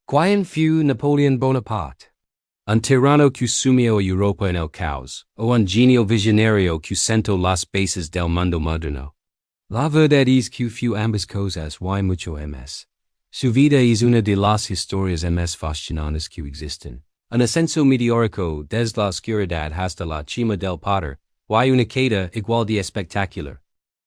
Quién fue Napoleón Bonaparte? Un tirano que sumió a Europa en el caos, o un genio visionario que sentó las bases del mundo moderno. La verdad es que fue ambas cosas y mucho más. Su vida es una de las historias más fascinantes que existen. Un ascenso meteórico desde la oscuridad hasta la cima del poder, y una caída igual de espectacular.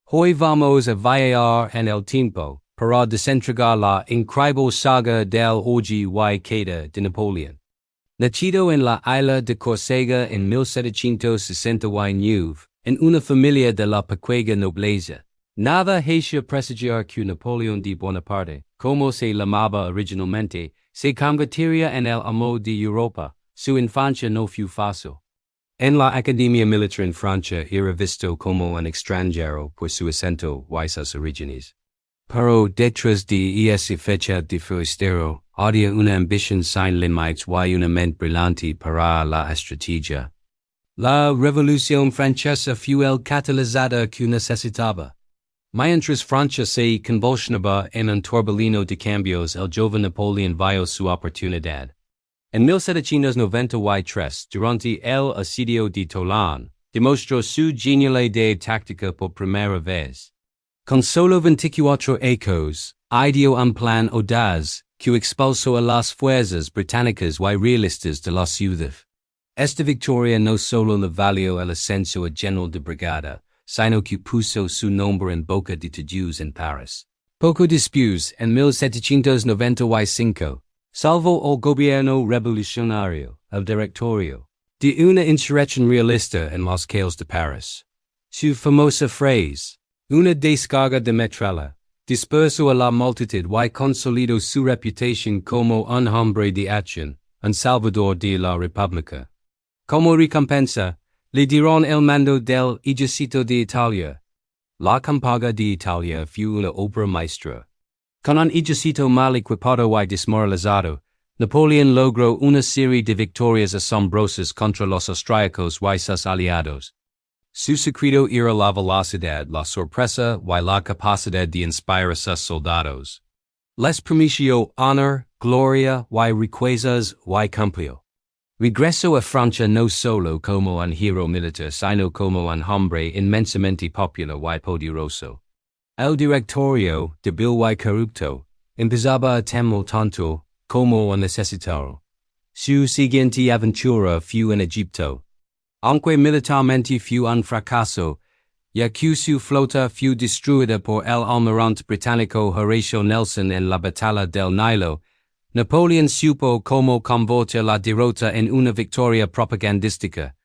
Hoy vamos a viajar en el tiempo para desentregar la increíble saga del Auge y Caída de Napoleón. Nacido en la isla de Córcega en 1769, en una familia de la pequeña nobleza, nada hacía presagiar que Napoleón de Bonaparte, como se llamaba originalmente, se convertiría en el amo de Europa. Su infancia no fue fácil. En la Academia Militar en Francia era visto como un extranjero por su acento y sus orígenes. Pero detrás de esa fecha de forastero, había una ambición sin límites y una mente brillante para la estrategia. La Revolución Francesa fue el catalizador que necesitaba. Mientras Francia se convulsionaba en un torbellino de cambios, el joven Napoleón vio su oportunidad. En 1793, durante el asedio de Toulon, demostró su genialidad táctica por primera vez. Con solo 24 ecos, ideó un plan audaz que expulsó a las fuerzas británicas y realistas de la ciudad. Esta victoria no solo le valió el ascenso a general de brigada, sino que puso su nombre en boca de todos en París. Poco después, en 1795, salvó el gobierno revolucionario, el directorio, de una insurrección realista en las calles de París. Su famosa frase, una descarga de metralla, dispersó a la multitud y consolidó su reputación como un hombre de acción, un salvador de la república. Como recompensa, le dieron el mando del ejército de Italia. La campaña de Italia fue una obra maestra. Con un ejército mal equipado y desmoralizado, Napoleón logró una serie de victorias asombrosas contra los austríacos y sus aliados. Su secreto era la velocidad, la sorpresa y la capacidad de inspirar a sus soldados. Les prometió honor, gloria y riquezas y cumplió. Regresó a Francia no solo como un hero militar sino como un hombre inmensamente popular y poderoso. El directorio, débil y corrupto, empezaba a temer tanto como un necesitado. Su siguiente aventura fue en Egipto. Aunque militarmente fue un fracaso, ya que su flota fue destruida por el almirante británico Horatio Nelson en la batalla del Nilo, Napoleón supo cómo convertir la derrota en una victoria propagandística.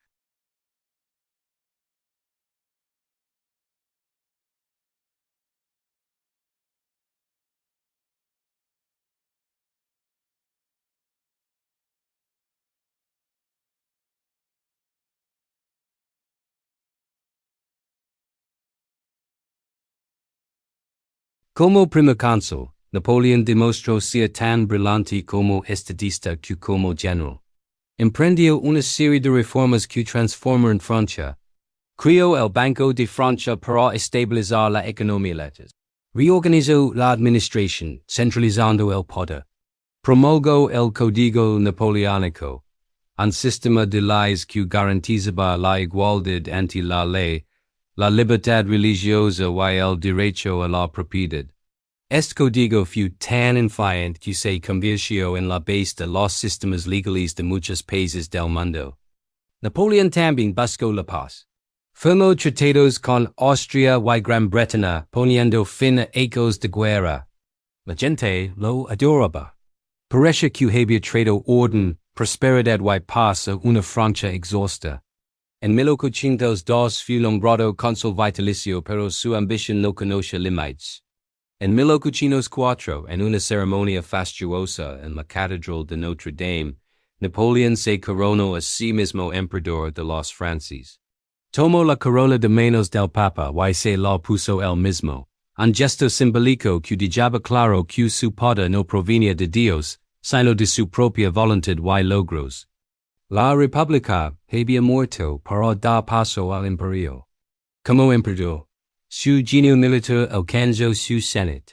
Como primer cónsul, Napoleón demostró ser tan brillante como estadista que como general. Emprendió una serie de reformas que transformaron Francia. Creó el Banco de Francia para estabilizar la economía. Reorganizó la administración, centralizando el poder. Promulgó el Código Napoleónico, un sistema de leyes que garantizaba la igualdad ante la ley, la libertad religiosa y el derecho a la propiedad. Este código fue tan influyente que se convirtió en la base de los sistemas legales de muchos países del mundo. Napoleón también buscó la paz. Firmó tratados con Austria y Gran Bretaña, poniendo fin a ecos de guerra. La gente lo adoraba. Parecía que había traído orden, prosperidad y paz a una Francia exhausta. En 1802 fue nombrado cónsul vitalicio, pero su ambición no conoce límites. En 1804, en una ceremonia fastuosa en la Catedral de Notre Dame, Napoleón se coronó a sí mismo emperador de los franceses. Tomó la corona de manos del Papa y se la puso él mismo, un gesto simbólico que dejaba claro que su poder no provenía de Dios, sino de su propia voluntad y logros. La República había muerto para dar paso al Imperio. Como emperador, su genio militar alcanzó su cenit.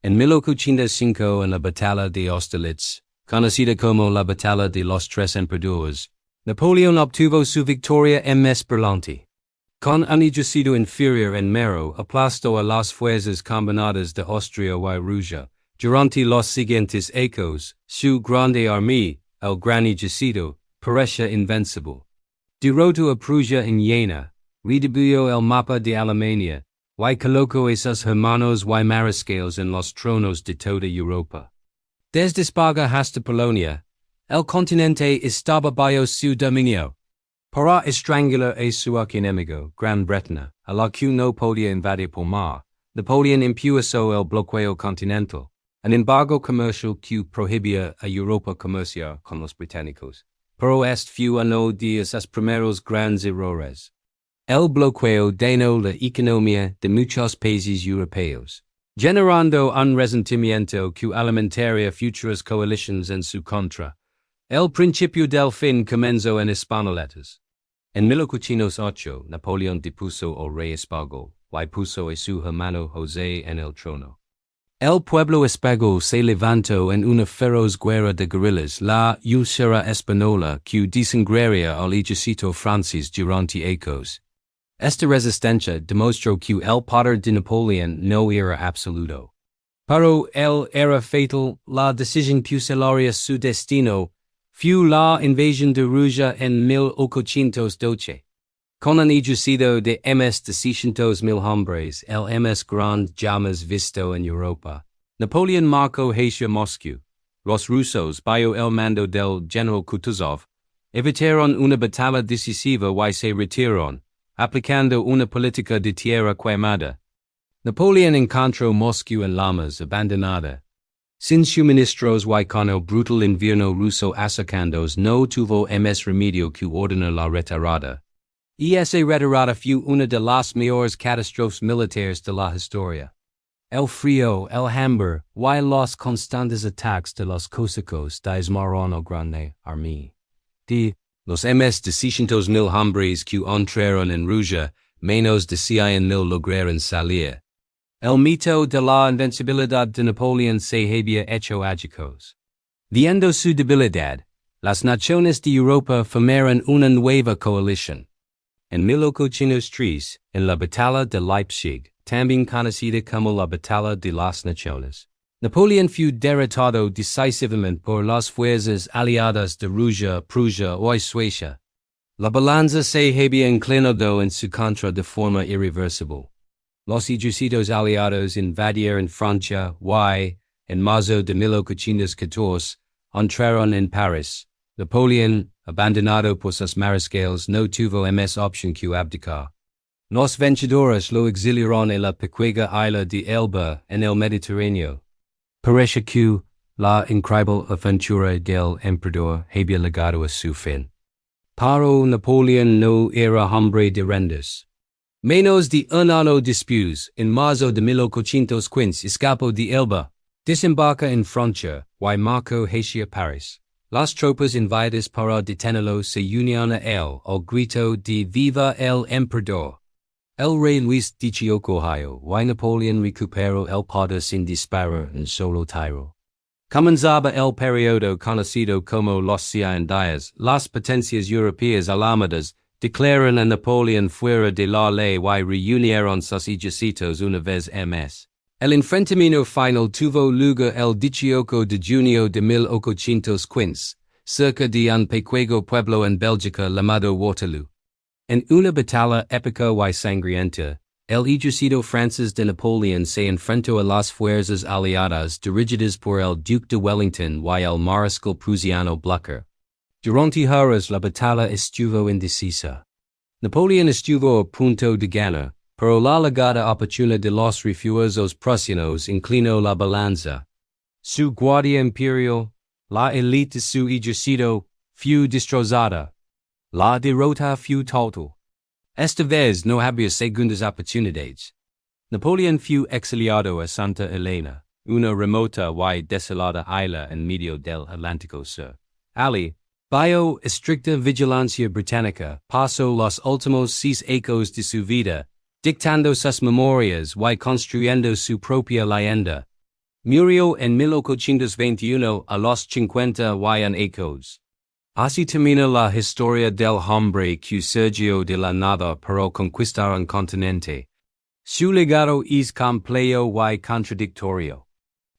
En 1805, en la batalla de Austerlitz, conocida como la Batalla de los Tres Emperadores, Napoleón obtuvo su victoria en mes brillante. Con un ejército inferior en número, aplastó a las fuerzas combinadas de Austria y Rusia. Durante los siguientes años, su grande armée, el gran ejército, parecía invencible. Derrotó a Prusia en Jena, redefinió el mapa de Alemania, y colocó a sus hermanos y mariscales en los tronos de toda Europa. Desde España hasta Polonia, el continente estaba bajo su dominio. Para estrangular a su enemigo, Gran Bretaña, a la que no podía invadir por mar, Napoleón impuso el bloqueo continental, un embargo comercial que prohibía a Europa comerciar con los británicos. Pero este fue uno de sus primeros grandes errores. El bloqueo dañó la economía de muchos países europeos, generando un resentimiento que alimentaría futuras coaliciones en su contra. El principio del fin comenzó en Hispanoletas. En 1808, Napoleón depuso al rey español, y puso a su hermano José en el trono. El pueblo español se levantó en una feroz guerra de guerrillas, la Ulcera Española, que desangraría al ejército francés durante años. Esta resistencia demostró que el poder de Napoleón no era absoluto. Pero él era fatal, la decisión que selaría su destino fue la invasión de Rusia en 1812. Con un ejército de más de 600,000 hombres, el más grande jamás visto en Europa, Napoleón marcó hacia Moscú. Los rusos, bajo el mando del general Kutuzov, evitaron una batalla decisiva y se retiraron, aplicando una política de tierra quemada. Napoleón encontró Moscú en llamas, abandonada. Sin suministros y con el brutal invierno ruso atacándolos, no tuvo más remedio que ordenar la retirada. Y esa retirada fue una de las mayores catástrofes militares de la historia. El frío, el hambre, y los constantes ataques de los cosacos desarmaron el grande armée. De los más de 600,000 hombres que entraron en Rusia, menos de 100,000 lograron salir. El mito de la invencibilidad de Napoleón se había hecho añicos. Viendo su debilidad, las naciones de Europa formaron una nueva coalición. En 1803, en la batalla de Leipzig, también conocida como la batalla de las naciones, Napoleón fue derrotado decisivamente por las fuerzas aliadas de Rusia, Prusia y Suecia. La balanza se había inclinado en su contra de forma irreversible. Los ejércitos aliados invadieron Francia y, en marzo de 1814, entraron en París. Napoleón, abandonado por sus mariscales, no tuvo más opción que abdicar. Los vencedores lo exiliaron a la pequeña isla de Elba en el Mediterráneo. Parece que la increíble aventura del emperador había llegado a su fin. Pero Napoleón no era hombre de rendirse. Menos de un año después, en marzo de 1815, escapó de Elba, desembarca en Francia y marchó hacia París. Las tropas enviadas para detenerlo se unieron a él al grito de "Viva el Emperador". El rey Luis XVIII cayó y Napoleón recuperó el poder sin disparar un solo tiro. Comenzaba el periodo conocido como los 100 días. Las potencias europeas alarmadas declararon a Napoleón fuera de la ley y reunieron sus ejércitos una vez más. El enfrentamiento final tuvo lugar el 18 de junio de 1815, cerca de un pequeño pueblo en Bélgica llamado Waterloo. En una batalla épica y sangrienta, el ejército francés de Napoleón se enfrentó a las fuerzas aliadas dirigidas por el Duque de Wellington y el mariscal prusiano Blücher. Durante horas la batalla estuvo indecisa. Napoleón estuvo a punto de ganar, pero la llegada oportuna de los refuerzos prusianos inclinó la balanza. Su guardia imperial, la élite de su ejército, fue destrozada. La derrota fue total. Esta vez no había segundas oportunidades. Napoleón fue exiliado a Santa Elena, una remota y desolada isla en medio del Atlántico Sur. Ali, bajo estricta vigilancia británica, pasó los últimos 6 años de su vida, dictando sus memorias y construyendo su propia leyenda. Murió en 1821 a los 50 y en ecos. Así termina la historia del hombre que surgió de la nada para conquistar un continente. Su legado es complejo y contradictorio.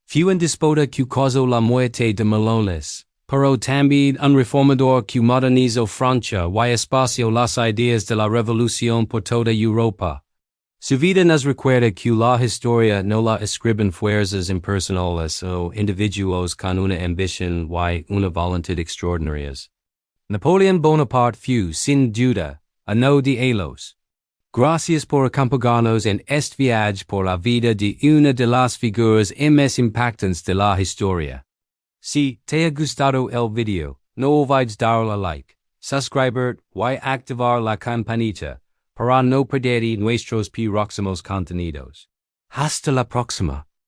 Fue un despota que causó la muerte de millones, pero también un reformador que modernizó Francia y espació las ideas de la revolución por toda Europa. Su vida nos recuerda que la historia no la escriben fuerzas impersonales o individuos con una ambición y una voluntad extraordinarias. Napoleón Bonaparte fue, sin duda, uno de ellos. Gracias por acompañarnos en este viaje por la vida de una de las figuras más impactantes de la historia. Si te ha gustado el video, no olvides darle a like, suscribir y activar la campanita para no perder nuestros próximos contenidos. Hasta la próxima.